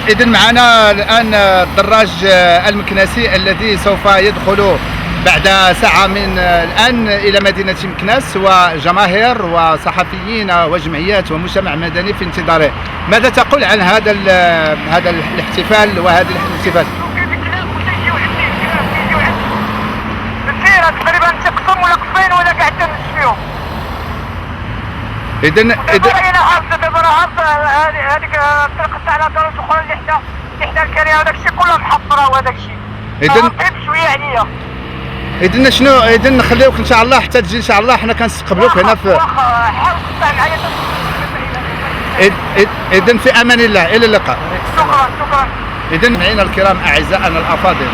إذن معنا الآن الدراج المكناسي الذي سوف يدخل بعد ساعة من الآن إلى مدينة مكناس، وجماهير وصحفيين وجمعيات ومجتمع مدني في انتظاره. ماذا تقول عن هذا الاحتفال وهذه الاحتفال؟ تقريبا تقسم ولا قصين ولا قاعد تمشيهم. إذن انا عارف دابا راه عارف هذيك الطريق تاع الهضره الاخرى اللي حدا الكريه وداك الشيء كله محفره وهذاك الشيء. إذن شويه عليا. إذن شنو؟ إذن نخليوك إن شاء الله حتى تجي إن شاء الله، حنا كنستقبلوك هنا في حاول تقطع معايا. إذن في أمان الله، إلى اللقاء. شكرا. إذن مستمعينا الكرام أعزائنا الأفاضل،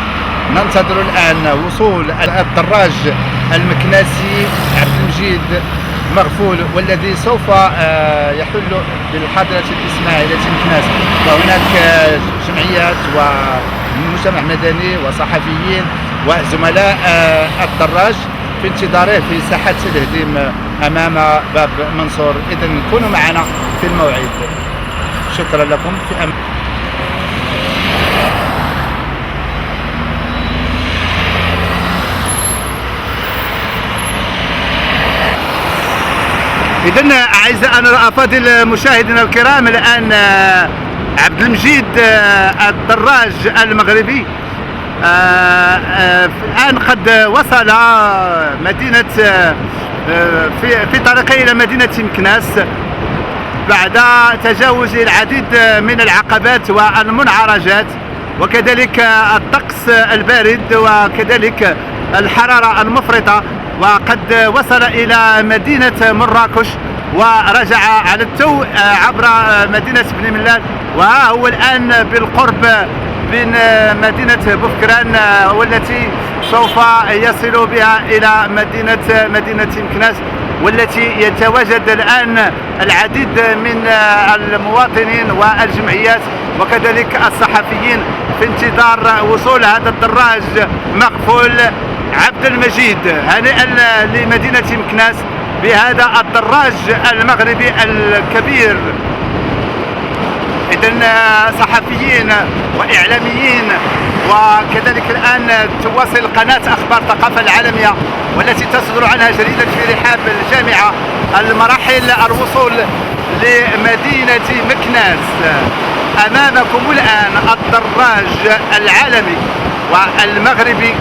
ننتظر الآن وصول الدراج المكناسي عبد المجيد مغفول، والذي سوف يحل بالحاضرة الإسماعيلية مكناس. وهناك جمعيات ومجتمع مدني وصحفيين وزملاء الدراج في انتظاره في ساحة الهديم أمام باب منصور. إذن كونوا معنا في الموعد. شكرا لكم. في أمان. إذن أعزائنا الأفاضل مشاهدينا الكرام، الآن عبد المجيد الدراج المغربي الآن قد وصل مدينة في طريقه إلى مدينة مكناس بعد تجاوز العديد من العقبات والمنعرجات، وكذلك الطقس البارد وكذلك الحرارة المفرطة. وقد وصل إلى مدينة مراكش ورجع على التو عبر مدينة بن ملال، وها هو الآن بالقرب من مدينة بوفكران، والتي سوف يصل بها إلى مدينة مكناس، والتي يتواجد الآن العديد من المواطنين والجمعيات وكذلك الصحفيين في انتظار وصول هذا الدراج مغفول عبد المجيد. هنيئا لمدينة مكناس بهذا الدراج المغربي الكبير. إذن صحفيين وإعلاميين، وكذلك الآن تواصل قناة أخبار ثقافة العالمية والتي تصدر عنها جريدة في رحاب الجامعة المراحل الوصول لمدينة مكناس. أمامكم الآن الدراج العالمي والمغربي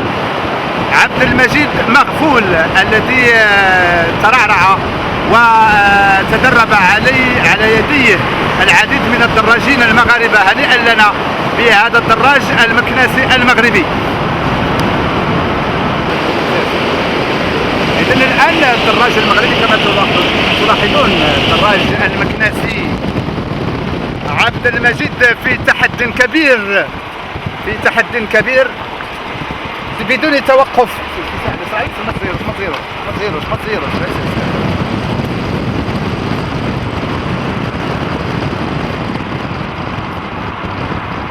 عبد المجيد مغفول، الذي ترعرع وتدرب على يديه العديد من الدراجين المغاربة. هنيئا لنا بهذا الدراج المكناسي المغربي. إذن الآن الدراج المغربي كما تلاحظون، الدراج المكناسي عبد المجيد في تحد كبير بدون توقف. ما تزيروش.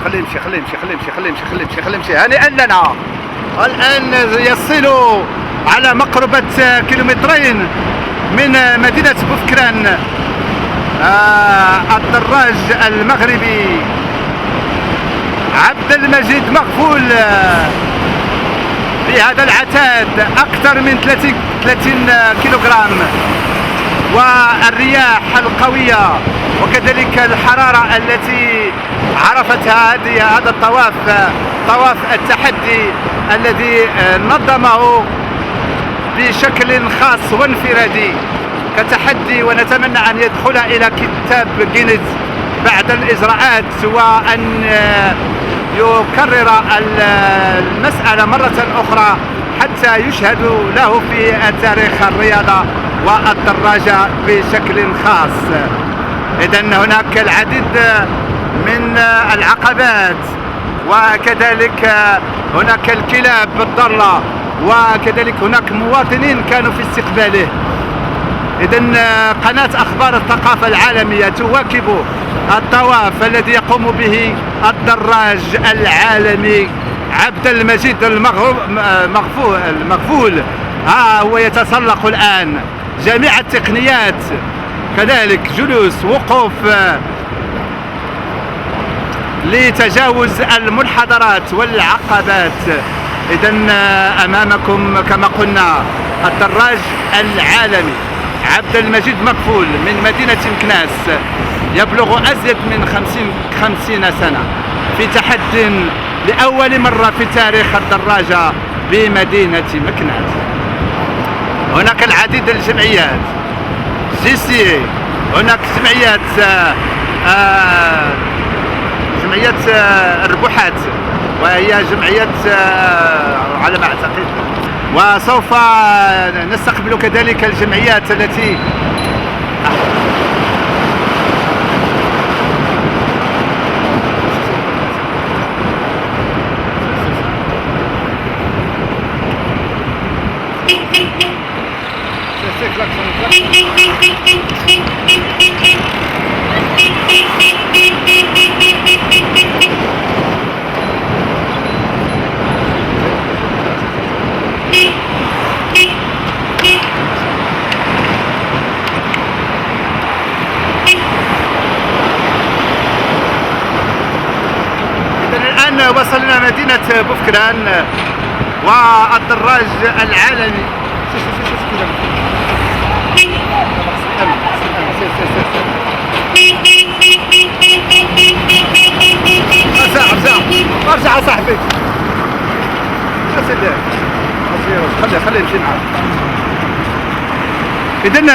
خليه يمشي. هنيئا لنا. الآن يصل على مقربة كيلومترين من مدينة بوفكران الدراج المغربي عبد المجيد مغفول بهذا العتاد أكثر من 30 كيلوغرام، والرياح القوية وكذلك الحرارة التي عرفتها هذا الطواف، طواف التحدي الذي نظمه بشكل خاص وانفرادي كتحدي، ونتمنى أن يدخل إلى كتاب جينيز بعد الإجراءات، وأن يكرر المسألة مرة أخرى حتى يشهد له في تاريخ الرياضة والدراجة بشكل خاص. إذن هناك العديد من العقبات، وكذلك هناك الكلاب الضالة، وكذلك هناك مواطنين كانوا في استقباله. إذن قناة أخبار الثقافة العالمية تواكب الطواف الذي يقوم به الدراج العالمي عبد المجيد المغفول. ها هو يتسلق الآن جميع التقنيات، كذلك جلوس، وقوف، لتجاوز المنحدرات والعقبات. إذا أمامكم كما قلنا الدراج العالمي عبد المجيد مقفول من مدينة مكناس، يبلغ أزيد من 50 سنة، في تحد لأول مرة في تاريخ الدراجة بمدينة مكناس. هناك العديد من الجمعيات جي، هناك جمعيات الربوحات، وهي جمعية على ما أعتقد، وسوف نستقبل كذلك الجمعيات التي الآن وصلنا مدينة بوفكران والدراج العالمي. ارجع صاحبي، خليه يمشي معاك. إذن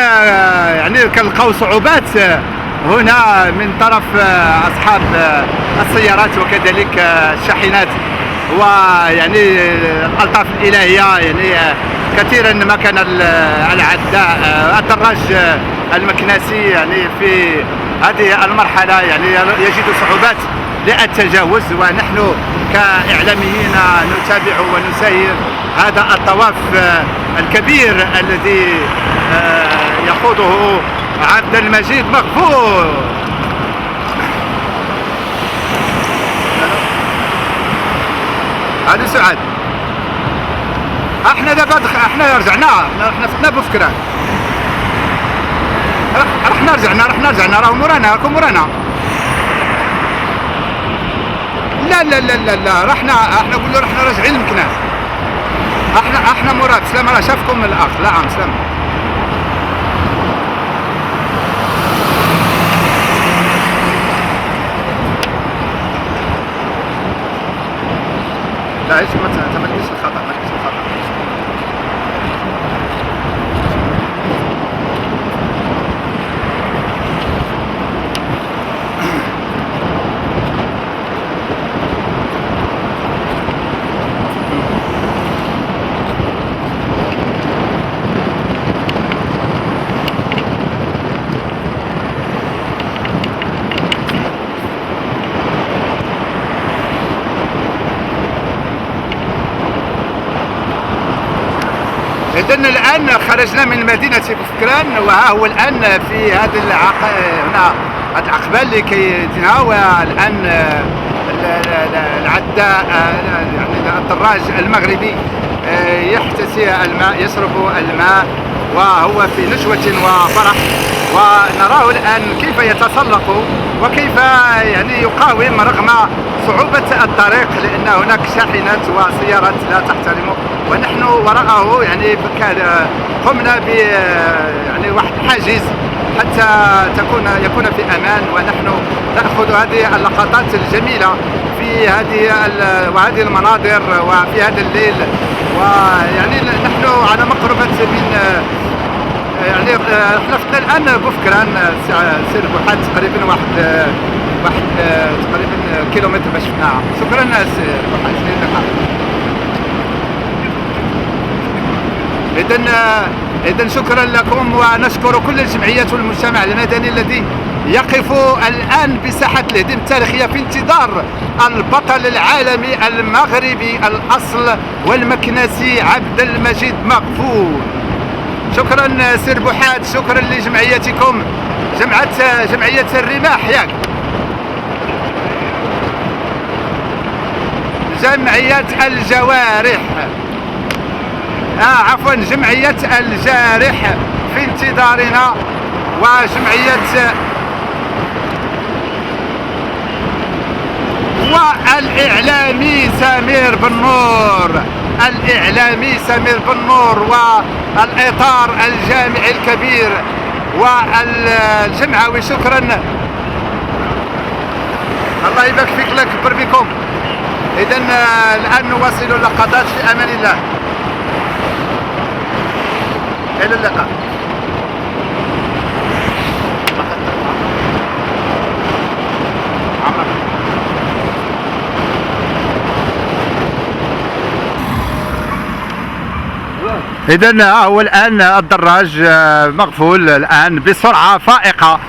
يعني كنلقاو صعوبات هنا من طرف أصحاب السيارات وكذلك الشاحنات، ويعني الألطاف الإلهية. يعني كثيرا ما كان العداء الدراج المكناسي يعني في هذه المرحلة يعني يجد صعوبات للتجاوز، ونحن كإعلاميين نتابع ونسير هذا الطواف الكبير الذي يخوضه عبد المجيد مقفول. هذا سعاد، احنا دابا احنا رجعنا، احنا فتنا بوفكران، رحنا رجعنا راهم مورانا، راكم مورانا. لا لا لا لا لا، احنا قلنا رحنا راجعين لمكناس، احنا موراك. سلامة، راه شافكم الاخ. لا عام سلامة. لا ايش ما تملكش الخطأ، ما تملكش الخطأ. إذن الآن خرجنا من مدينة بوفكران، وها هو الآن في هذه هنا هذه العقبة اللي كيديرها. والآن العداء يعني الدراج المغربي يحتسي الماء، يشرب الماء، وهو في نشوة وفرح. ونراه الآن كيف يتسلق وكيف يعني يقاوم رغم صعوبة الطريق، لأن هناك شاحنات وسيارات لا تحترم، ونحن وراءه يعني قمنا ب يعني واحد الحاجز حتى يكون في امان، ونحن ناخذ هذه اللقطات الجميله في وهذه المناظر وفي هذا الليل. ويعني نحن على مقربة من يعني احنا فتنا الان بوفكران سير بوحات تقريبا واحد تقريبا كيلومتر باش شفناها. شكرا سير بوحات. إذن شكرا لكم، ونشكر كل الجمعيات والمجتمع المدني الذي يقف الآن بساحة الهدم التاريخية في انتظار البطل العالمي المغربي الأصل والمكناسي عبد المجيد مقفول. شكرا سير بوحات، شكرا لجمعيتكم، جمعية الرماح، ياك جمعية الجوارح، عفوا جمعية الجارح في انتظارنا، الإعلامي سمير بن نور، الإعلامي سمير بن نور، والإطار الجامعي الكبير والجمعوي. شكرا، الله يبارك فيك، الله يكبر بكم. إذا الآن نواصل اللقطات في أمان الله، إلى اللقاء. إذا هو الآن الدراج مقفول الآن بسرعة فائقة.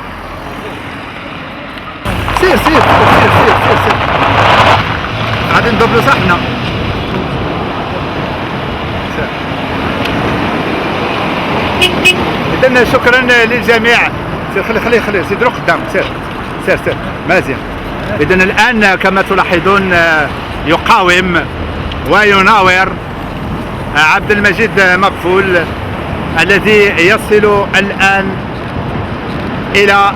سير سير سير سير سير سير، غادي ندبلو صحنا. إذا شكرا للجميع. سير، خلي سير، دروك قدام، سير سير سير مزيان. إذا الآن كما تلاحظون يقاوم ويناور عبد المجيد مقفول الذي يصل الآن إلى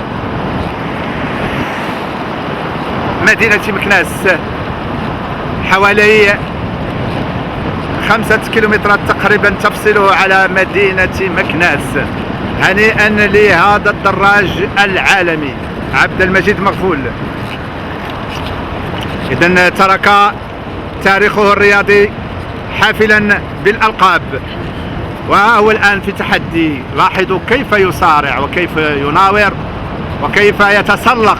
مدينة مكناس، حوالي 5 كيلومترات تقريبا تفصله على مدينة مكناس. هنيئا لهذا الدراج العالمي عبد المجيد مقفول. إذن ترك تاريخه الرياضي حافلا بالألقاب، وهو الآن في تحدي. لاحظوا كيف يصارع وكيف يناور وكيف يتسلق.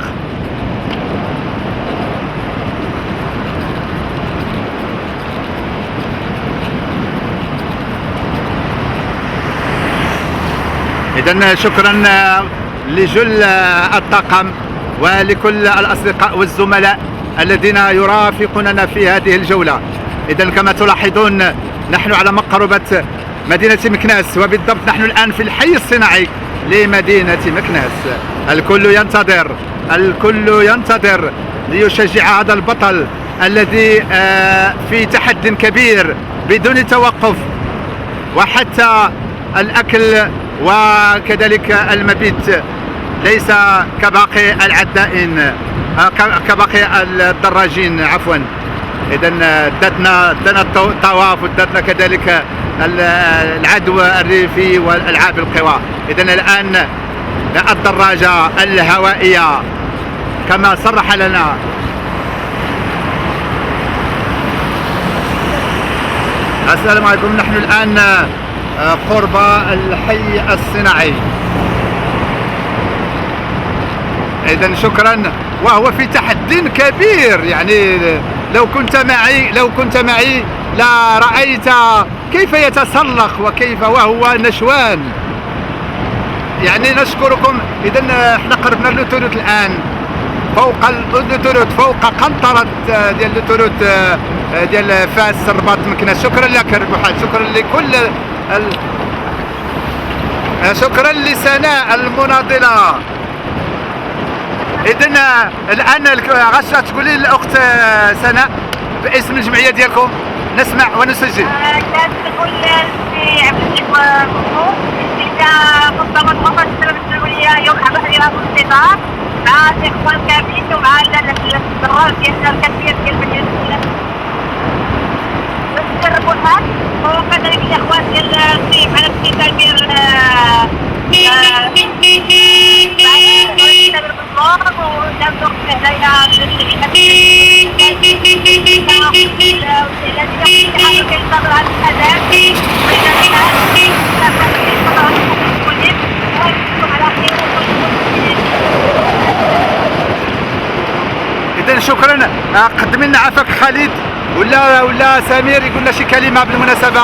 إذن شكرا لجل الطاقم ولكل الأصدقاء والزملاء الذين يرافقوننا في هذه الجولة. إذن كما تلاحظون نحن على مقربة مدينة مكناس، وبالضبط نحن الآن في الحي الصناعي لمدينة مكناس. الكل ينتظر ليشجع هذا البطل الذي في تحد كبير بدون توقف، وحتى الأكل وكذلك المبيت ليس كباقي العدائين، كباقي الدراجين عفوا. إذا داتنا الطواف، وداتنا كذلك العدو الريفي والألعاب القوى. إذا الآن الدراجة الهوائية كما صرح لنا السلام عليكم. نحن الآن قرب الحي الصناعي. إذا شكرا، وهو في تحدي كبير. يعني لو كنت معي لرأيت كيف يتسلق وكيف وهو نشوان. يعني نشكركم. إذا احنا قربنا للوتوريت الآن، فوق اللوتوريت، فوق قنطرة ديال اللوتوريت ديال فاس الرباط مكناس. شكرا لك ربحان، شكرا لكل شكرا لسناء المناضلة. إذن الآن غاشة تقولي الأخت سناء باسم الجمعية ديالكم، نسمع ونسجل. كانت تقول في عبد المجيد مقفول إذا منظمة وطن السلام الدولية يوم عمل إرادة الاستطاعة مع الإخوان كاملين ومع الدراج ديالنا الكثير ديال مدينة مكناس. نجربوا الحال، وكذلك الإخوان ديال الصيف على الاستقبال ديال إذن شكرا. قدمي لنا عفاك خالد ولا سمير يقول لنا شي كلمة بالمناسبة.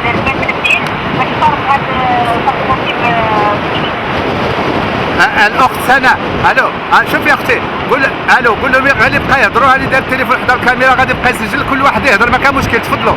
للمدرسين باش تعرف هذا الاخت سناء. الو شوف يا اختي، قول لهم غادي يبقى يهضروا، هاني دار التليفون حدا الكاميرا غادي يبقى يسجل، كل واحد يهضر ما كان مشكل. تفضلوا.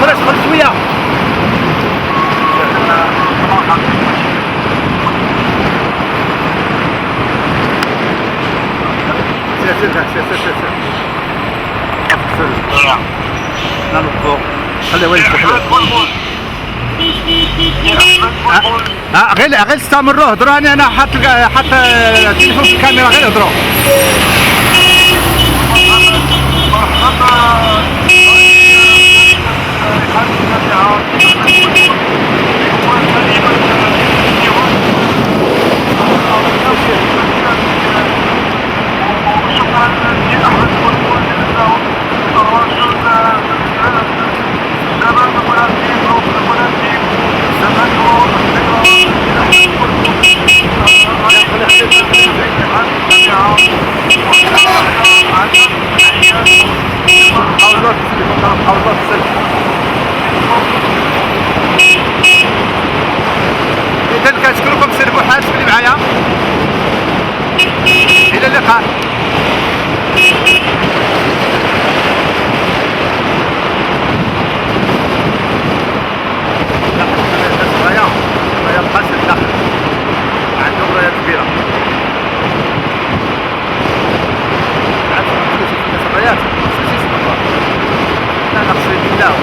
خرج شويه. سير خلي وين غير استمروا هضروا. انا حاط التليفون في الكاميرا، غير هضروا. إذا كنشكركم سي البوحات اللي معايا. إلى اللقاء. راية القاسم داخل، عندهم راية كبيرة. عاد في الرايات لا نقصد بالله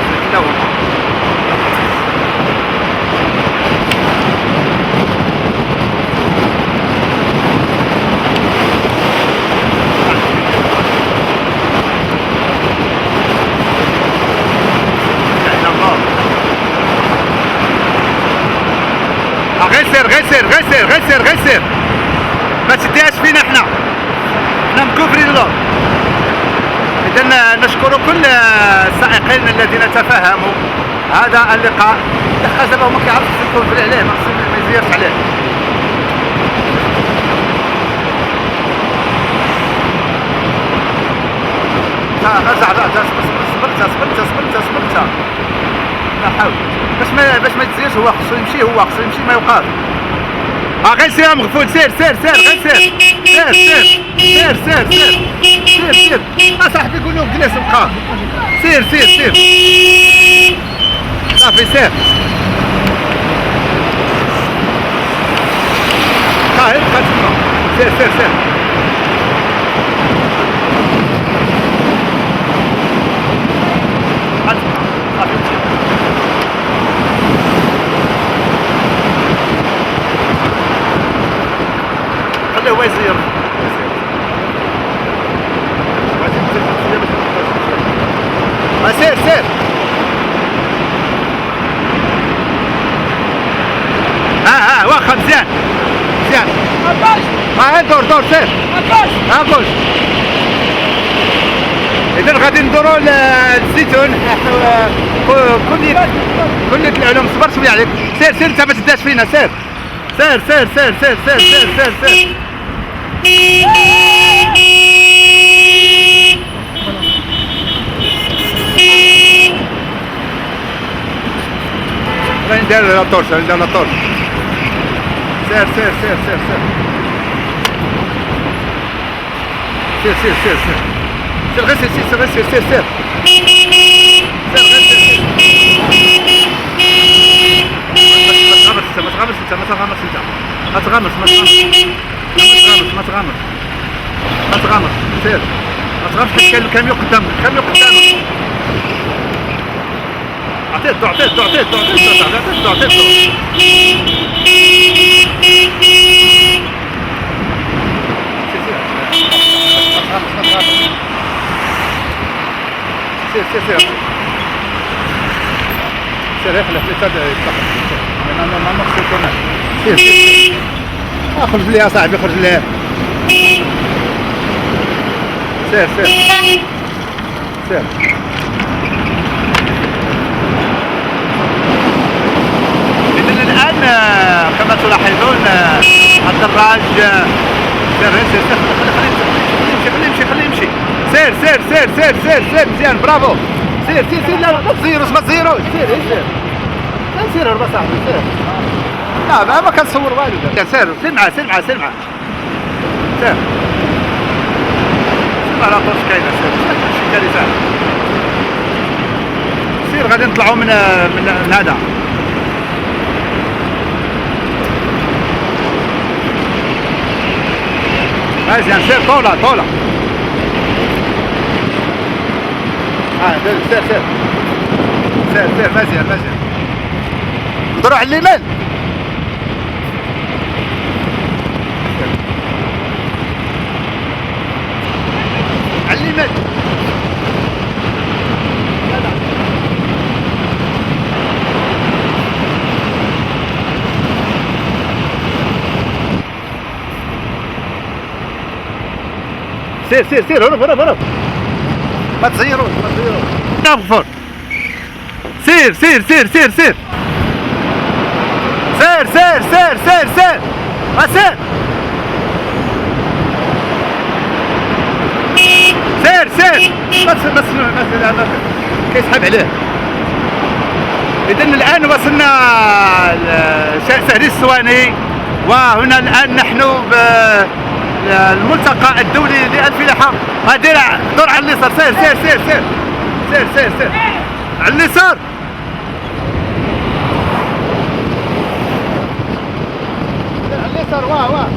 غير سير ما تديهاش فينا. حنا مكوفرين له. إذا نشكر كل السائقين الذين تفهموا هذا اللقاء. حاجه ما كيعرفش يكون عليه، ما يزيرش عليه. رجع صبرت لا حول باش ما تزيرش. هو خصو يمشي ما يوقف. غير سير يا مغفول. سير غير سير. صاحبي قول له جلس بقى. سير صافي سير. بقى سير. هو يزير. سير. واخا مزيان. دور سير. بوش. إذا غادي ندورو للزيتون. كلية العلوم. صبر شوية عليك. سير انت ما تداش فينا. سير. ندير لا طورش. سير. سير غير سير سير غير سير سير سير سير غير سير ما تغامرش انت ما تغامرش انت ما تغامرش ما تغامرش ما تغامرش ما تغامرش سير ما تغامرش حيت كاين الكاميو قدامك الكاميو قدامك عطيه الضوء عطيه الضوء عطيه الضوء عطيه الضوء عطيه الضوء سير سير سير سير يخلف لي يتلقى انا ما نقصد هنا سير سير اخرج لي يا صاحبي اخرج لي سير سير سير إذن الآن كما تلاحظون الدراج سير سير خليه يمشي خليه يمشي سير سير سير سير سير سير مزيان برافو سير سير سير لا ما تزيروش ما تزيروش سير سير لا سير هربا صاحبي سير لا ما كنصور والو سير سير معاه سير معاه سير معاه سير سير على طوش كاينه سير شي كارثه سير غادي نطلعوا من هذا مزيان سير طولة طولة سير سير سير سير سير مزيان مزيان ندورو على اليمين على اليمين سير سير سير هرب هرب هرب ما تزيروش ما تزيروش نغفر سير سير سير سير سير سير سير سير سير سير سير سير سير بس كيسحب عليه. إذن الآن وصلنا سهل السواني، وهنا الآن نحن بالملتقى الدولي للفلاحة. دور على اليسار، سير سير سير سير سير سير سير على اليسار. على اليسار واه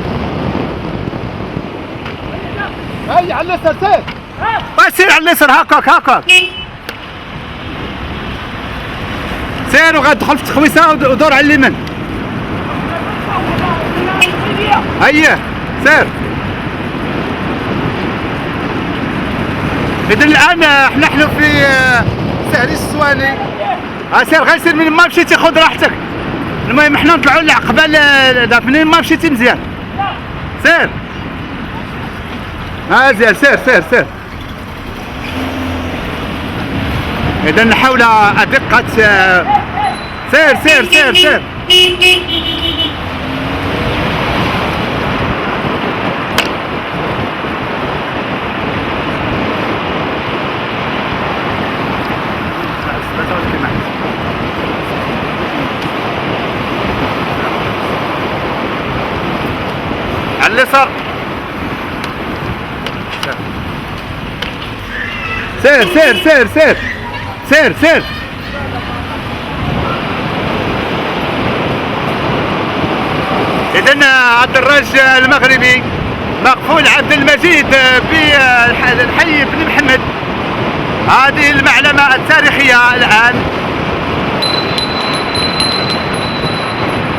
هاي على اليسار سير. سير على اليسار هكاك سير، وغادخل في التخويسه ودور على اليمين. هيا سير. إذن الآن نحن في سهل السواني. سير غير سير، من ما مشيتي خذ راحتك. المهم حنا نطلعوا لعقبال منين ما مشيتي مزيان. سير مزيان سير سير سير. إذا نحاول أدقة. سير سير سير سير. على اليسار. سير سير سير سير سير سير. إذن الدراج المغربي مقفول عبد المجيد بالحي بن محمد. هذه المعلمة التاريخية الآن.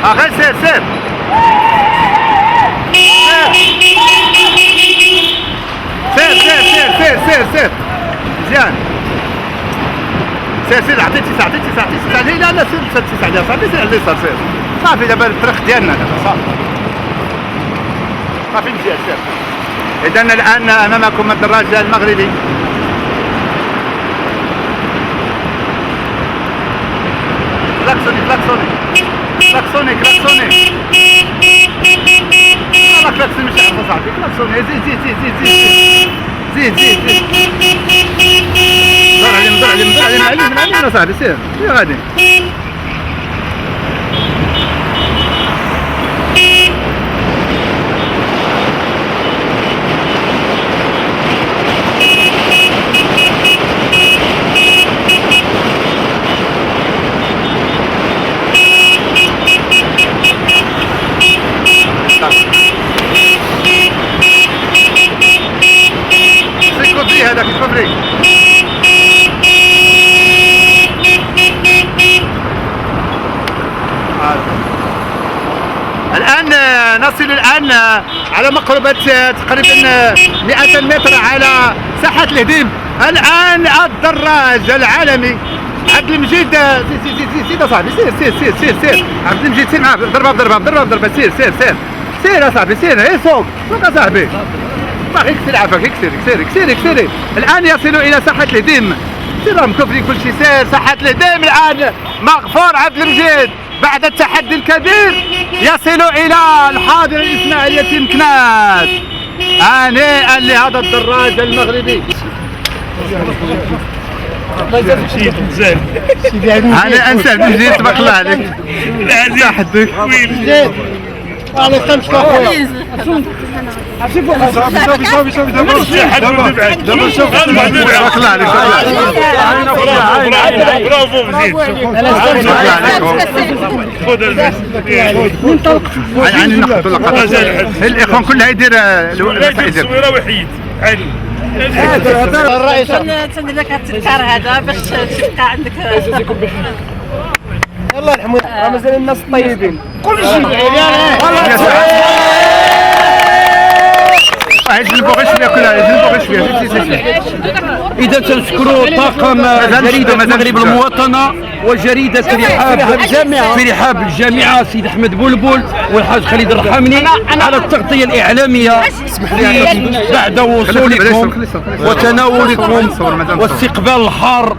غير سير سير سير سير سير سير سير سير مزيان. سير سير عطيتي ساعة لا لا سير ساعة ديال صافي. سير على اليسار سير صافي. دابا الطريق ديالنا دابا صافي مزيان سير. إذا الآن أمامكم الدراج المغربي. كلاكسوني كلاكسوني كلاكسوني كلاكسوني. لا كلاكسوني مش عارف صاحبي. كلاكسوني زيد زيد زيد زيد زيد زيد زيد زيد. دور عليهم دور عليهم دور عليهم من عليهم صاحبي. سير سير غادي. كوفري هذاك كوفري. الآن نصل الآن على مقربة تقريبا 200 متر على ساحة الهديم. الآن الدراج العالمي عبد المجيد. سير صاحبي، سير عبد المجيد، سير معاه ضربة سير يا صاحبي، سير فوق يا صاحبي. باغي يكسر عافاك، اكسري. الآن يصل إلى ساحة الهديم. سير مكفري كل شيء. سير ساحة الهديم الآن مغفور عبد المجيد بعد التحدي الكبير يصل إلى الحاضرة الإسماعيلية مكناس. هنيئا لهذا الدراج المغربي. هنيئا سعد مجيد، تبارك الله عليك. تحديك على خمس كافيه. صافي دابا شوف تبارك الله عليك. برافو يعني ناخذ اللقطات. الاخوان كلها يدير التصويره وحيد. الرئيس تندير لك التذكار هذا باش تبقى عندك. يلا نحمد مازال الناس الطيبين كل شيء. يجلبوا غير شويه كلها. اذا تنشكروا طاقم جريده المغرب المواطنه وجريده في رحاب الجامعه سيد احمد بلبل والحاج خالد الرحمني على التغطيه الاعلاميه بعد وصولكم وتناولكم واستقبال الحار.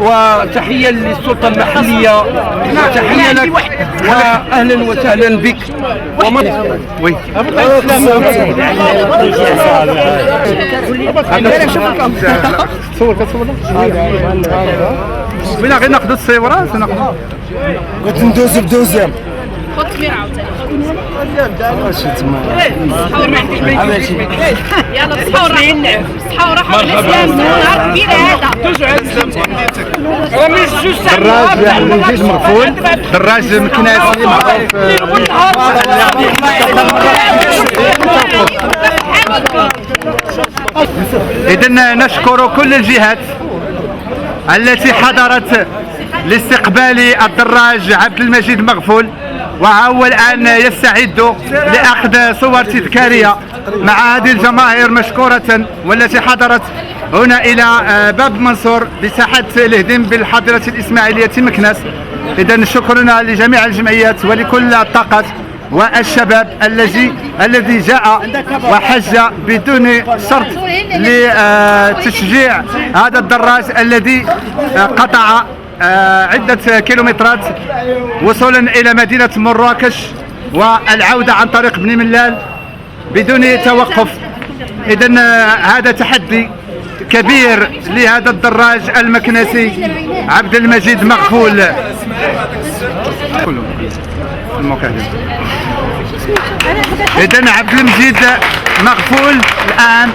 وتحيه للسلطه المحليه، وتحيه لك واهلا وسهلا بك. وي بلا غير ناخذ الصوره قلت ندوز بدوزيام. خذ كبير عاوتاني. يلا تصحوا راحوا نهار كبير هذا. دراج عبد المجيد مغفول، دراج مكناسي معروف. إذن نشكر كل الجهات التي حضرت لاستقبال الدراج عبد المجيد مغفول، وهو الآن يستعد لأخذ صور تذكارية مع هذه الجماهير مشكورة والتي حضرت هنا إلى باب منصور بساحة الهديم بالحاضرة الإسماعيلية مكناس. إذن شكرنا لجميع الجمعيات ولكل الطاقات والشباب الذي جاء وحج بدون شرط لتشجيع هذا الدراج الذي قطع عدة كيلومترات وصولا إلى مدينة مراكش والعودة عن طريق بني ملال بدون توقف. إذن هذا تحدي كبير لهذا الدراج المكنسي عبد المجيد مغفول. إذن عبد المجيد مغفول الآن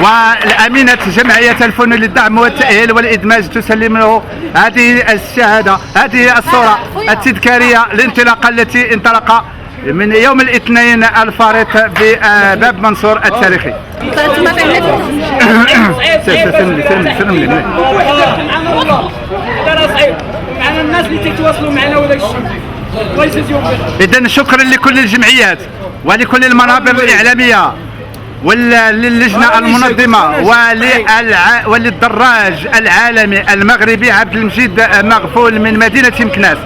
والأمينة جمعية الفنون للدعم والتأهيل والإدماج تسلم له هذه الشهادة، هذه الصورة التذكارية للانطلاقة التي انطلق من يوم الاثنين الفريق بباب منصور التاريخي. سلم لي معنا الناس اللي تيتواصلوا معنا ولا شيء. إذن شكرا لكل الجمعيات ولكل المنابر الإعلامية وللجنة المنظمة وللدراج العالمي المغربي عبد المجيد مغفول من مدينة مكناس.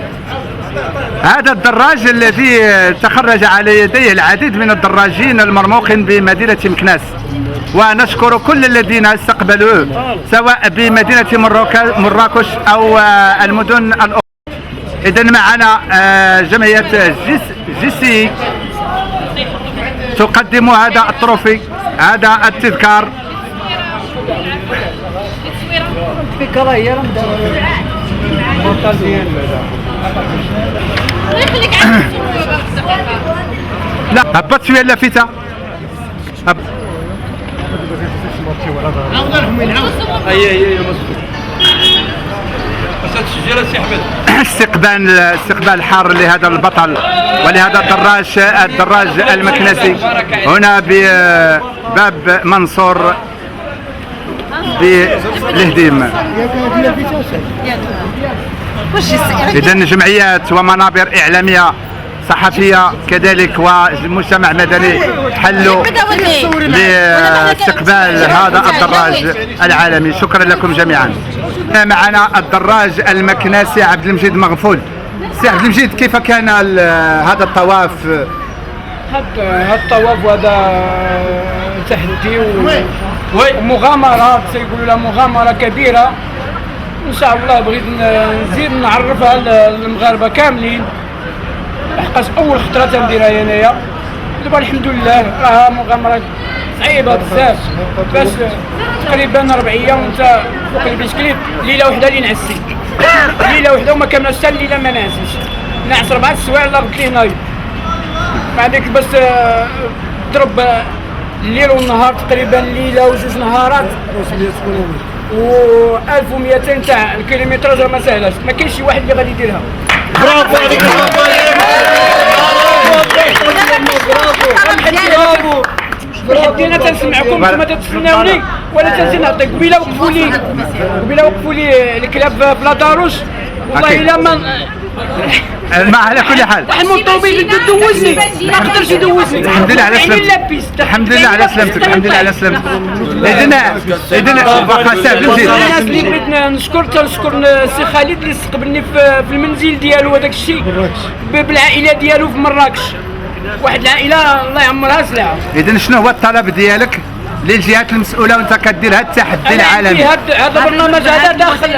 هذا الدراج الذي تخرج على يديه العديد من الدراجين المرموقين بمدينة مكناس، ونشكر كل الذين استقبلوه سواء بمدينة مراكش أو المدن الأخرى. إذن معنا جمعية جيسي تقدم هذا التروفي، هذا التذكار. لا هبط شويه اللافته. هي باش تسجل سي احمد. استقبال حار لهذا البطل ولهذا الدراج المكنسي هنا بباب منصور بالهديم. إذا جمعيات ومنابر إعلامية صحفية كذلك والمجتمع مدني حلوا لاستقبال هذا الدراج العالمي. شكرا لكم جميعا. معنا الدراج المكنسي عبد المجيد مغفول. سي عبد المجيد، كيف كان هذا الطواف؟ هذا الطواف وهذا تحدي ومغامرة، سيقولوا لها مغامرة كبيرة. إن شاء الله بغيت نزيد نعرفها للمغاربة كاملين، لحقاش أول خطرة تنديرها انايا. دابا الحمد لله راها مغامرة صعيبة بزاف، باش تقريبا 4 أيام وانت فوق البسكليت. ليلة وحدة اللي نعسي، ليلة وحدة وما كاملة حتى الليلة ما نعسيش، نعس 4 سوايع لا غدت لي نايض. مع ذلك بس ضرب الليل والنهار تقريبا ليلة وجوج نهارات و 1200 تاع الكيلومتراج راه ما ساهلاش، ما كاينش شي واحد اللي غادي يديرها. برافو عليك، برافو برافو. انا تنسمعكم نتوما تتسناوني ولا تنسى نعطيك. قبيله وقفوا لي الكلاب في لاداروش، والله الا ما على كل حال واحد من الطوبيل بده يدوزني ما قدرش يدوزني. الحمد لله على سلامتك. الحمد لله على سلامتك. الحمد لله على سلامتك. إذن واخا سي عبد المجيد، الناس اللي بغيت نشكر السي خالد اللي استقبلني في المنزل ديالو هذاك الشيء بالعائله ديالو في مراكش. واحد العائله الله يعمرها سلعه. إذن شنو هو الطلب ديالك للجهات المسؤوله وانت كدير هذا التحدي العالمي؟ هذا البرنامج هذا داخل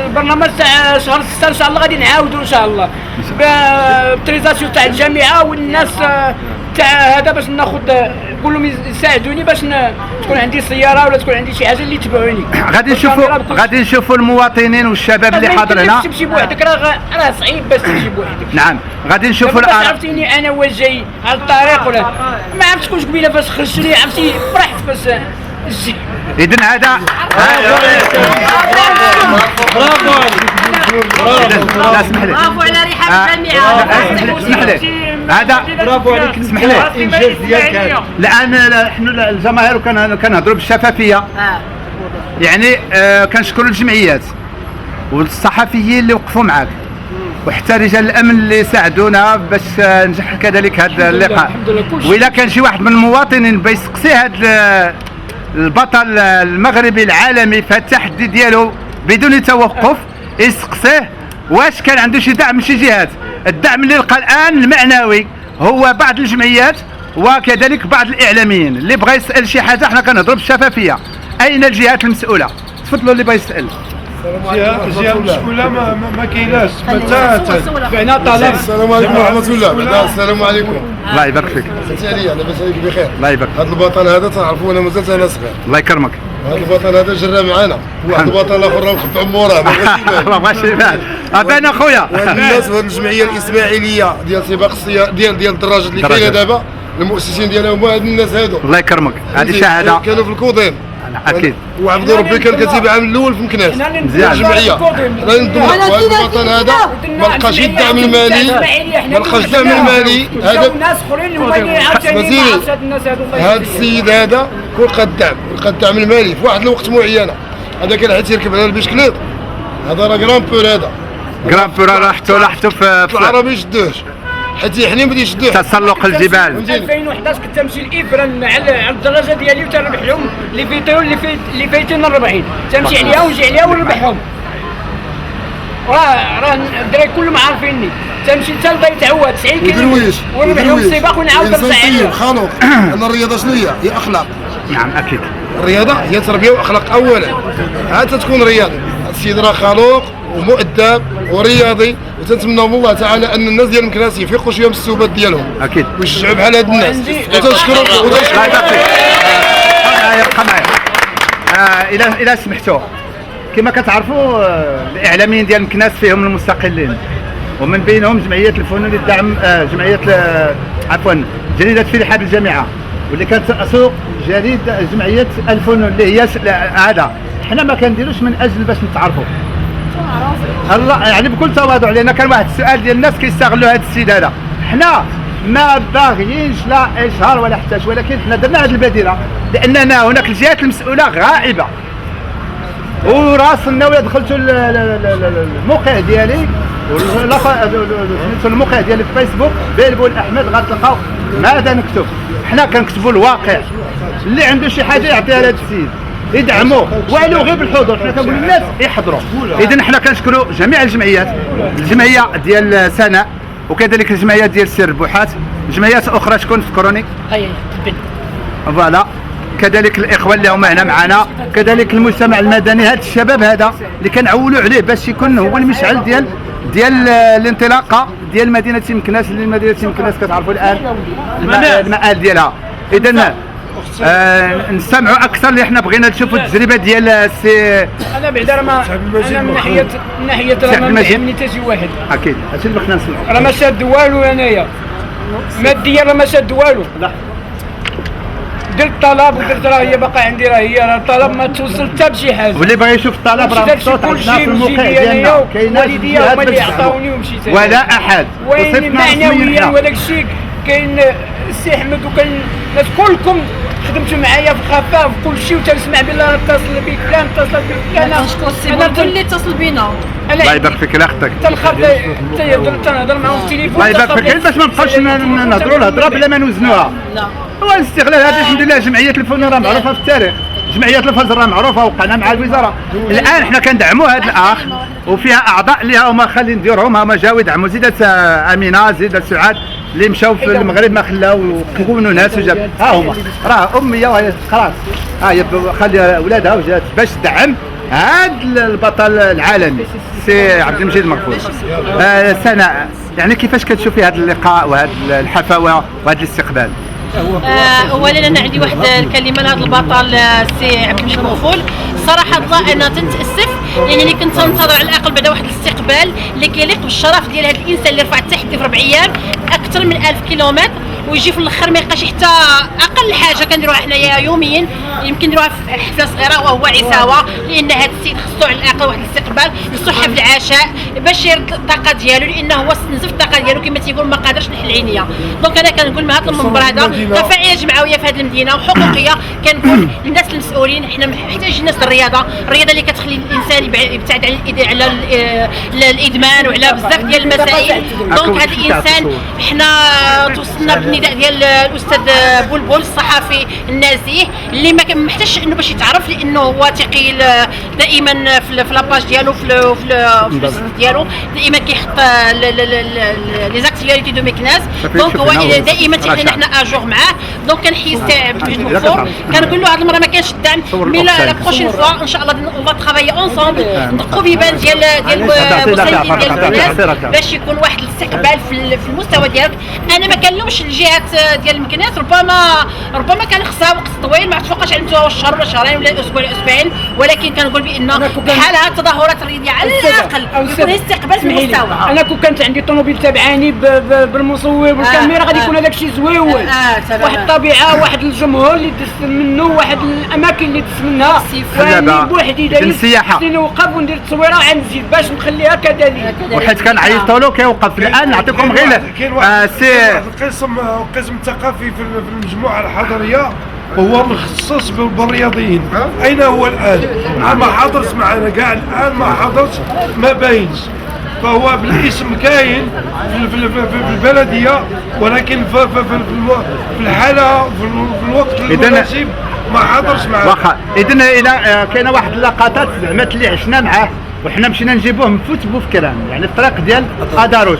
البرنامج تاع شهر 6 ان شاء الله غادي نعاودوا ان شاء الله بالتريزاسيون تاع الجامعه والناس تاع هذا باش ناخذ نقول لهم يساعدوني باش تكون عندي سياره ولا تكون عندي شي حاجه اللي يتبعوني. غادي نشوفوا المواطنين والشباب اللي حاضر هنا. تمشي بوحدك راه صعيب باش تمشي بوحدك. نعم غادي نشوفوا عرفتيني انا واش جاي على الطريق ولا ما عرفتش شكون قبيله فاش خرجت لي عرفتي فرحت باش نجي. إذن هذا برافو لا اسمح لي، برافو على ريحه الجامعه. اسمح لي هذا برافو عليك. اسمح لي الانجاز ديالك هذا. الان حنا الجماهير كنهضروا بالشفافيه، يعني كنشكروا الجمعيات والصحفيين اللي وقفوا معاك وحتى رجال الامن اللي ساعدونا باش نجح كذلك هذا اللقاء. واذا كان شي واحد من المواطنين بغى يسقسي هذا البطل المغربي العالمي في التحدي ديالو بدون توقف، يسقسيه واش كان عنده شي دعم من شي جهات. الدعم اللي لقى الان المعنوي هو بعض الجمعيات وكذلك بعض الاعلاميين. اللي بغى يسال شي حاجه حنا كنهضروا بالشفافيه. اين الجهات المسؤوله؟ تفضلوا اللي بغى يسال. الجهه المسؤوله ما كايناش بتاتا. بعنا طلب. السلام عليكم ورحمه الله. السلام عليكم. الله يبارك فيك. سالي لاباس عليك بخير. الله يبارك. هذا البطل هذا تعرفوا انا مازال انا صغير. الله يكرمك. هذا البطل هذا جرى معانا، واحد البطل اخر راه مخبع موراه ما بغاش يبان. ابان اخويا. الناس في الجمعيه الاسماعيليه ديال سباق السيارات ديال الدراجات اللي كاينه دابا، المؤسسين ديالها هما هاد الناس هادو. الله يكرمك. هذه شهاده كانوا في الكوضين اكيد. وعبد ربي كان كاتب العام الاول في مكناس مزيان. الجمعيه. راه ندوي وهذا البطل هذا ما لقاش الدعم المالي، ما لقاش الدعم المالي. هذا ناس اخرين اللي هما عاوتاني هاد الناس هادو. هذا السيد هذا كون لقى الدعم المالي في واحد الوقت معين. هذا كان حيت يركب على البيسكليت، هذا راه كرامبور. هذا كرامبور لاحظتوا في العرب ما يشدوهش حيت يحني بدا يشدوه. تسلق الجبال. 2011 كنت تمشي لإبران على الدراجه ديالي وتربح لهم اللي فايتين 40 تمشي عليها ونجي عليها ونربحهم. راه الدراري كلهم عارفيني. تمشي حتى لبيت عواد 90 كيلو ونربح لهم السباق ونعاود نرجع عليهم. خانوق. انا الرياضه شنو هي اخلاق. نعم اكيد. الرياضه هي تربيه واخلاق اولا، عاد تكون رياضي. السيد راه خلوق ومؤدب ورياضي، وتنتمنى من الله تعالى ان الناس ديال مكناس يفيقوا شويه من السوبات ديالهم اكيد ويشجعوا بحال هاد الناس. وتنشكروا الله يبارك فيك. يبقى معايا. الى سمحتوا، كما كتعرفوا الاعلاميين ديال مكناس فيهم المستقلين ومن بينهم جمعيه الفنون للدعم، جمعيه عفوا جريده فرحه بالجامعه، واللي كانت تسوق جمعيه الفنون اللي هي هذا. حنا ما كنديروش من اجل باش نتعرفوا، هلا يعني بكل تواضع، لان كان واحد السؤال ديال الناس كيستغلوا هذا السيد هذا. حنا ما باغيينش لا اشهار ولا حتى شي، ولكن حنا درنا هذه البديله لاننا هناك الجهات المسؤوله غائبه. وراسلنا ولا دخلتوا الموقع ديالي الموقع ديالي في فيسبوك بلبل احمد غتلقاو ماذا نكتب. حنا كنكتبوا الواقع، اللي عنده شي حاجه يعطيها لهذا السيد يدعموه ولو غير بالحضور. حنا كنقول للناس يحضروا. اذا حنا كنشكروا جميع الجمعيات، الجمعيه ديال سناء وكذلك الجمعيه ديال سير البحات، جمعيات اخرى شكون فكروني؟ فوالا، كذلك الاخوه اللي هما هنا معنا، كذلك المجتمع المدني، هذا الشباب هذا اللي كنعولوا عليه باش يكون هو المشعل ديال الانطلاقه ديال مدينه مكناس. اللي مدينه مكناس كتعرفوا الان المآل ديالها. اذا نستمعوا اكثر، اللي حنا بغينا نشوفوا التجربه ديال السي. انا بعدا انا من ناحيه راه ما يهمني حتى شي واحد. اكيد هادشي اللي بغينا نسمعوا. راه ما شاد والو انايا ماديا، راه ما شاد والو. لا درت طلب ودرت راه هي باقا عندي، راه هي الطلب ما توصل حتى بشي حاجه. واللي بغى يشوف الطلب راه مبسوط عندنا في الموقع ديالنا، كاينه والديا هما اللي يعطاوني ومشيت ولا احد. وين معنويا وداك الشيء كاين السي احمد وكاين الناس كلكم خدمتوا معايا في خفاف في كل شيء، وتنسمع بالله اتصل بك فلان اتصل بك فلان. كنشكر السي بلبل اللي اتصل بينا. الله يبارك فيك الله يخطيك. تنهضر معاهم في التليفون. الله يبارك فيك، باش ما نبقاوش نهضروا الهضره بلا ما نوزنوها. لا هو الاستغلال هذا. الحمد لله جمعيه الفن راه معروفه في التاريخ، جمعيه الفن راه معروفه وقعنا مع الوزاره. الان حنا كندعموا هذا الاخ وفيها اعضاء اللي هما خلي نديرهم، هما جاوا يدعموا. زيدات امينه، زيدات سعاد اللي مشاو في المغرب ما خلاو وكونوا ناس وجاب. ها هما راه اميه وهي خلاص، ها هي خلي اولادها وجات باش تدعم هذا البطل العالمي سي عبد المجيد مرفوض. سناء، يعني كيفاش كتشوفي هذا اللقاء وهذه الحفاوه وهذا الاستقبال؟ اولا انا عندي واحد الكلمه لهذا البطل السي عبد المجيد مغفول. صراحه الله انا تنتاسف لانني كنت ننتظر على الاقل بعد واحد الاستقبال اللي كيليق بالشرف ديال هذا الانسان اللي رفع التحدي في 4 ايام اكثر من 1000 كيلومتر، ويجي في الاخر ما يلقاش حتى اقل حاجه كنديروها حنايا يوميا. يمكن نديروها في حفله صغيره وهو عساوه، لان هذا السيد خصو على الاقل واحد الاستقبال يصح في العشاء باش يرد الطاقه ديالو، لانه هو نزف الطاقه ديالو كما تيقول ما قادرش نحل عينيا. دونك انا كنقول من هذا المنبر هذا كفاعليه جمعويه في هذه المدينه وحقوقيه، كنقول للناس المسؤولين حنا محتاجين ناس الرياضه اللي كتخلي الانسان يبتعد على الادمان وعلى بزاف ديال المسائل. دونك هذا الانسان حنا توصلنا بالنداء ديال الاستاذ بلبل الصحفي النزيه اللي ما محتاجش انه باش يتعرف، لانه هو ثقيل دائما في لاباج ديالو في البيزنس ديالو دائما كيحط لي زاكتيفيتي دو ميكناس. دونك هو دائما تيخلينا حنا اجور معاه. دونك كنحيي السي عبد المجيد مغفور، كنقول له هذه المره ما كانش الدعم، مي لا بروشين فوا ان شاء الله اون فا ترافايي اونصومبل ندقوا بيبان ديال المساندين ديال الناس باش يكون واحد الاستقبال في المستوى ديالك. انا ما كنلومش الجهات ديال مكناس، ربما كان خصها وقت طويل ما تفوقش على مستوى الشهر ولا شهرين ولا اسبوع ولا اسبوعين، ولكن كنقول بان بحال هاد التظاهرات الرياضيه على الاقل يكون استقبال في المستوى. انا كون كانت عندي طوموبيل تابعاني بالمصور والكاميرا غادي يكون هذاك الشيء زويون. واحد الطبيعه، واحد الجمهور اللي دز منه، واحد الاماكن اللي دز منها، وانا بوحدي داير نوقف وندير التصويره ونزيد باش نخليها كذلك. وحيت كنعيطوا له كيوقف. الان نعطيكم غير سي القسم الثقافي في المجموعه الحضريه هو مخصص بالرياضيين. اين هو الان؟ ما حضرش معنا كاع الان، ما حضرش ما باينش. فهو بالاسم كاين في البلديه، ولكن في الحاله في الوقت المناسب ما حضرش معنا. واخا اذا الى كاينه واحد اللقطات زعما اللي عشنا معاه وحنا مشينا نجيبوه من فوت كران، يعني الطريق ديال اداروش.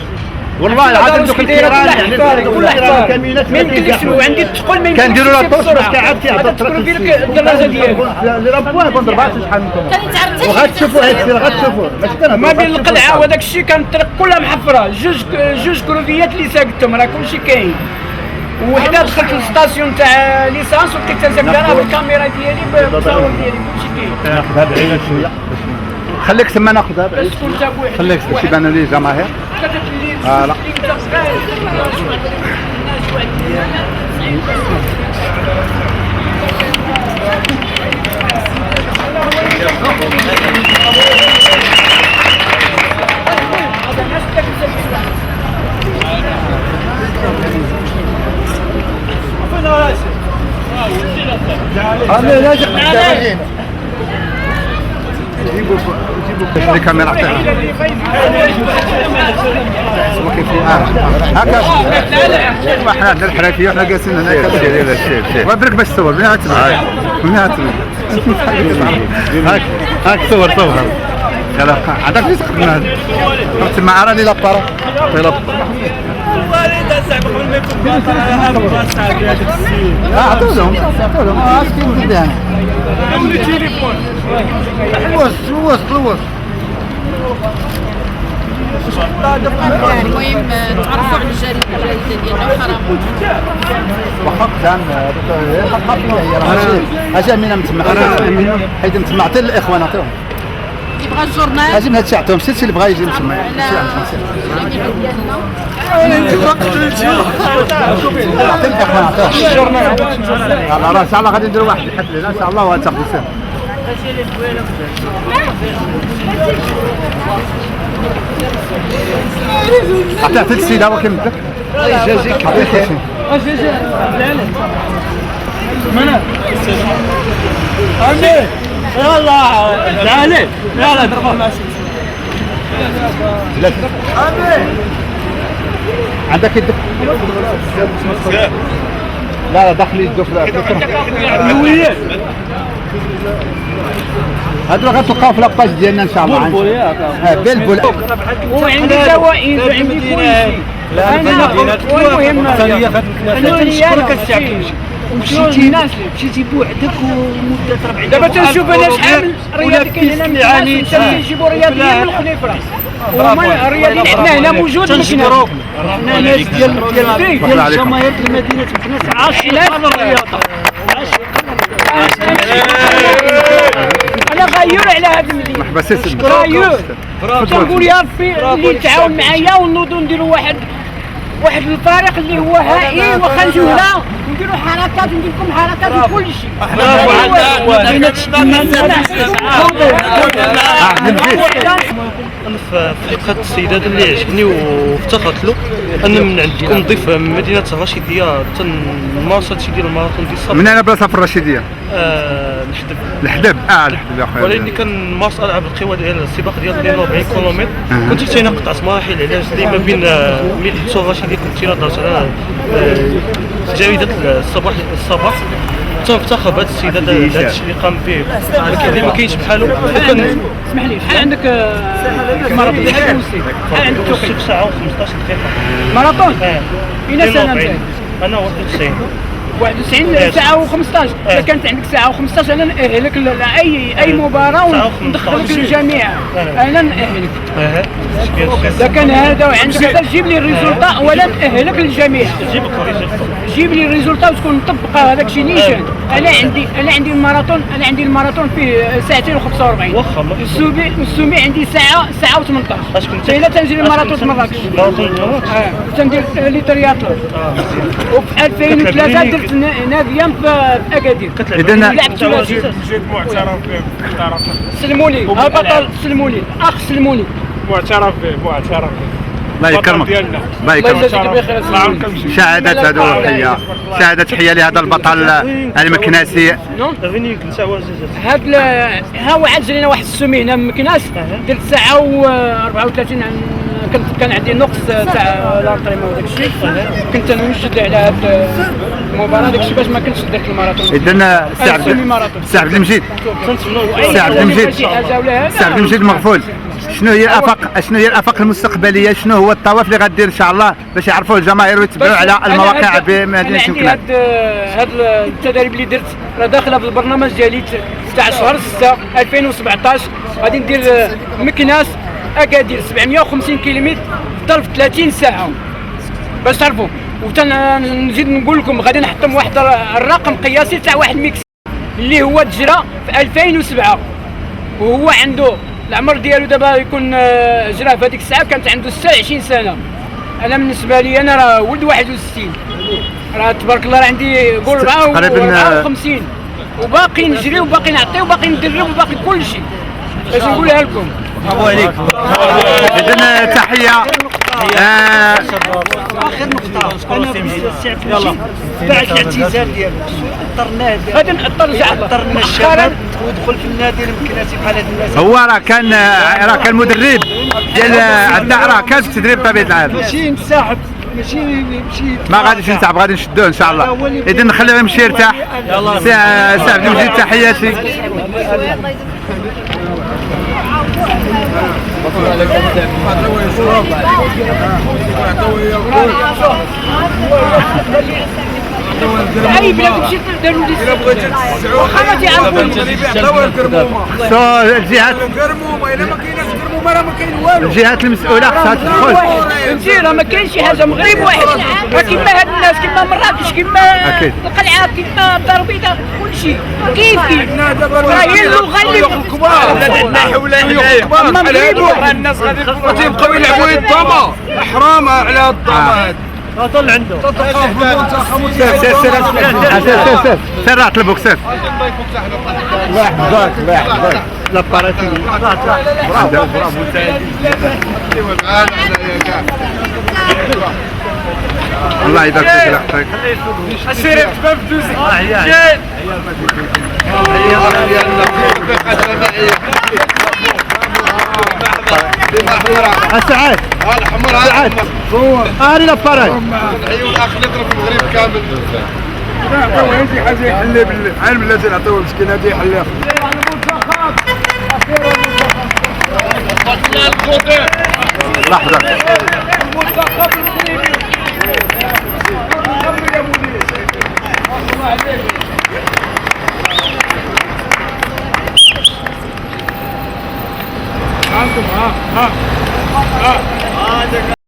والله العظيم دوك الكيران يعني كل الكامينات ما يمكنش. عندي الثقل ما يمكنش كنديروا له طوش باش كيعاد كيهضر الدراجه ديالو اللي راه بوان كون ضربات شحال منكم وغتشوفوا هاد الشيء غتشوفوه ما بين القلعه وداك الشيء كانت الطريق كلها محفره. جوج كروفيات اللي ساقتهم راه كلشي كاين. وحده دخلت للستاسيون تاع ليسانس وبقيت تنسكر انا بالكاميرا ديالي بالتصاور ديالي كلشي كاين. ناخذها بعيد شويه خليك تما ناخذها بعيد خليك باش يبان لي جماهير. لا جيبوا الكاميرا تاعها هكا حنا عندنا الحرافيه وحنا جالسين هنا وبرك باش تصور من هات هاك صور يلا عندك ليش خدنا تما راني لابارا عطولهم كيف بدانا لوس المهم تعرفوا على الجريده ديالنا وخرموا وحق كان اجا منا متسمع حيت نسمع حتى الاخوان عطيهم يبغى الجورنال اجي من هاد الشيء عطيهم سير اللي بغا يجي نسمع راه ان شاء الله غادي نديروا واحد الحفله ان شاء الله وغتاخذوا سير عطيت السيده هو كيمدك يجازيك يلا ضربه عندك يدك لا داخلي يدك هادو غتلقاو في لاباج ديالنا ان شاء الله بالبول وعندي جوائز وعندي كل شيء المهم انا تنشكرك الشعب ومشيتي الناس مشيتي بوحدك ومده 40 دابا تنشوف انا شحال رياضي كاين هنا من تنجيبوا رياضيين من الخنيفره وهما الرياضيين عندنا هنا موجود حنا ناس ديال الجماهير المدينه مكناس عاشقين الرياضه انا غيور على هذا المدينه غيور تنقول يا ربي اللي تعاون معايا ونوضوا نديروا واحد الفريق اللي هو هائل واخا نجيو هنا نديروا حركات ندير لكم حركات وكل شيء في حلقة السيدات اللي عجبني وافتخرت له ان من عندكم نضيف مدينة الرشيدية تنمارس هادشي ديال الماراثون ديال الصباح. من اين بلاصه في الرشيدية؟ الحدب الحدب يا خويا ولكن كنمارس العاب القوى ديال السباق ديال 42 كيلومتر كنت حتى قطعت مراحل علاش ديما بين مدينة الرشيدية كنت درت على جريدة الصباح تنفتخر بهذا السيدات هذا الشيء اللي قام به ولكن ما كاينش بحالو. اسمح لي شحال عندك ماراثون شحال عندك توقيت؟ ساعة و15 دقيقة ماراثون؟ أين سنة أنت؟ أنا 91 91 ساعة و15 إذا كانت عندك ساعة و15 أنا نأهلك لأي مباراة وندخلك للجميع أنا نأهلك إذا كان هذا وعندك هذا جيب لي الريزولتا ولا نأهلك للجميع جيب لي الريزولتا وتكون مطبقة هذاك الشيء نيشان. أنا عندي الماراثون فيه ساعتين و45 واخا السومي عندي ساعة و18 إلا تنجري ماراثون مراكش تندير لي ترياطلون وفي 2003 درت ناديا في اكادير اذا لعبت سلموني البطل سلموني الاخ سلموني معترف به الله يكرمك الله يكرمك شهادة هذو تحية شهادة تحية لهذا البطل المكناسي هذا ها وعاد جرينا واحد السومي هنا مكناس درت ساعة و34 كان عندي نقص تاع لارطريما وداك الشيء كنت نشد على هاد المباراة داك الشيء باش ما كنتش درت الماراثون. اذا سي عبد المجيد مغفول شنو هي الافاق المستقبليه شنو هو الطواف اللي غدير ان شاء الله باش يعرفوا الجماهير ويتبعوا على المواقع بمدينه مكناس؟ هاد التدريب اللي درت راه داخله في البرنامج ديالي تاع شهر 6 2017 غادي ندير مكناس اكادير 750 كيلومتر في ظرف 30 ساعه باش تعرفوا. وتنزيد نقول لكم غادي نحطم واحد الرقم قياسي تاع واحد ميكس اللي هو تجرى في 2007 وهو عنده العمر ديالو دابا يكون جراه في هذيك الساعه كانت عنده 26 سنه. انا بالنسبه لي انا راه ولد 61 راه تبارك الله راه عندي قول 54 وباقي نجري وباقي نعطي وباقي ندرب وباقي كل شيء باش نقولها لكم. برافو عليك. اذا تحيه. اخر نقطه انا السي عبد المجيد بعد الاعتزال ديالو اضطرناه غادي نأطر الشباب ودخل في النادي المكناسي بحال هاد الناس. هو راه كان مدرب ديال عندنا، راه كان في التدريب بطبيعه الحال. ماشي ينسحب، ماشي يمشي. ما غاديش ينسحب، غادي نشدوه ان شاء الله. اذا نخليه يمشي يرتاح. سي عبد المجيد تحياتي. اي بلا مشيت داروا لي واخا ما تعرفوا خصو الجهات الا ما كايناش كرمومه راه ما كاين والو. الجهات المسؤوله خصها تدخل. فهمتي راه ما كاينش شي حاجه مغرب واحد كيما هاد الناس كيما مراكش كيما أكيد. القلعه كيما الدار البيضاء كلشي كيف راه هي اللغه اللي الكبار عندنا حوله هنايا راه الناس غادي يبقاو يلعبوا الضامه حرام على الضامه. طل عنده سير اطلبوك سير. لا باراتي الله يبارك فيك الله يحفظك. السير تبان في دوزي سعاد سعاد هاني لاباراي. ايوا الاخ اللي ضرب المغرب كامل. عطاوه هذه حاجه يحل بالعلم لازم عطاوه مسكين هذه يحلها. لحظه عندهم